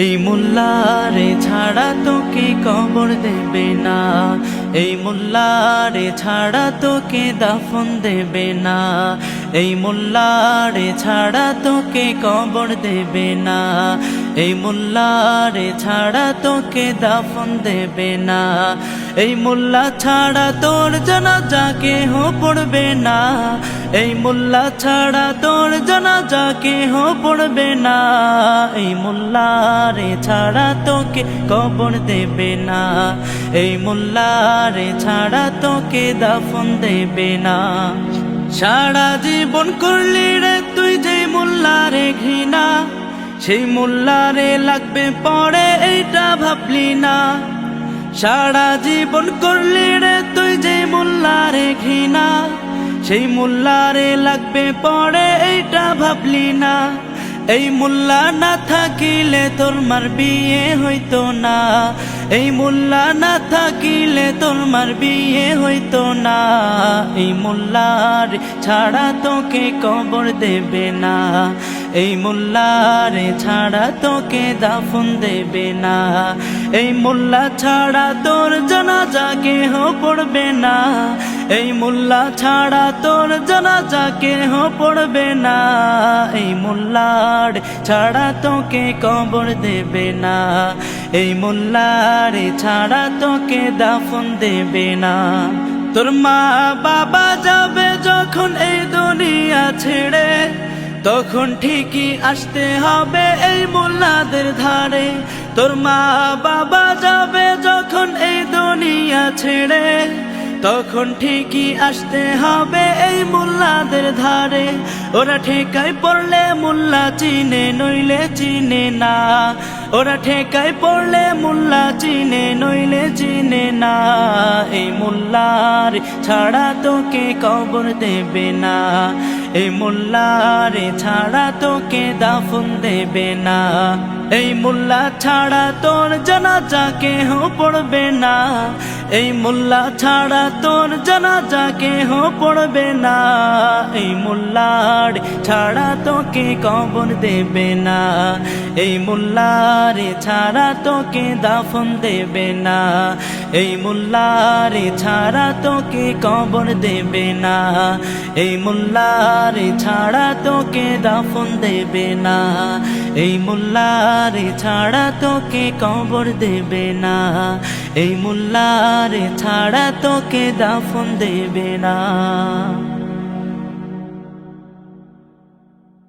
এই মোল্লারে ছাড়া তোকে কবর দেবে না, এই মোল্লারে ছাড়া তোকে দাফন দেবে না, এই মোল্লারে ছাড়া তোকে কবর দেবে না, এই মোল্লারে ছাড়া তোকে দাফন দেবে না, এই মোল্লা ছাড়া তোর জানাজা কেহ পড়বে না, এই মোল্লা ছাড়া তোর জানাজা কেহ পড়বে না, এই মোল্লারে ছাড়া তোকে কবর দেবে না, এই মোল্লারে ছাড়া তোকে দাফন দেবে না। সারা জীবন করলি রে তুই যে মোল্লারে ঘৃণা, সেই মোল্লারে লাগবে পরে এইটা ভাবলি না। সারা জীবন করলি রে তুই যে মোল্লারে ঘৃণা, সেই মোল্লারে লাগবে পরে এইটা ভাবলি না। এই মোল্লা না থাকিলে তোর মার বিয়ে হইতো না, এই মোল্লা না থাকিলে তোর মার বিয়ে হইতো না, এই মোল্লার ছাড়া তোকে কবর দেবে না, এই মোল্লার ছাড়া তোকে দাফন দেবে না, এই মোল্লা ছাড়া তোর জানাজা কেহ পড়বে না, এই মোল্লা ছাড়া তোর জানাজা কেহ পড়বে না, এই মোল্লার ছাড়া তোকে কবর দেবে না, এই মোল্লার ছাড়া তোকে দাফন দেবে না। তোর মা বাবা যাবে যখন এই দুনিয়া ছেড়ে, তখন ঠিকই আসতে হবে এই মোল্লাদের ধারে। তোর মা বাবা যাবে যখন এই দুনিয়া ছেড়ে, তখন ঠিকই আসতে হবে এই মোল্লাদের ধারে। ওরা ঠেকায় পড়লে মোল্লা চিনে নইলে চিনে না, ওরা ঠেকায় পড়লে মোল্লা চিনে নইলে চিনে না, এই মোল্লার ছাড়া তোকে কবর দেবে না, এই মোল্লার ছাড়া তোকে দাফন দেবে না, এই মোল্লা ছাড়া তোর জানাজা কেহ পড়বে না, এই মোল্লা ছাড়া তোর জানাজা কেহ পড়বে না, এই মোল্লার ছাড়া তোকে কবর দেবে না, এই মোল্লার ছাড়া তোকে দাফন দেবে না, এই মোল্লার ছাড়া তোকে কবর দেবে না, এই মোল্লার ছাড়া তোকে দাফন দেবে না, এই মোল্লার ছাড়া তোকে কবর দেবে না, এই মোল্লার ছাড়া তোকে দাফন দেবে না।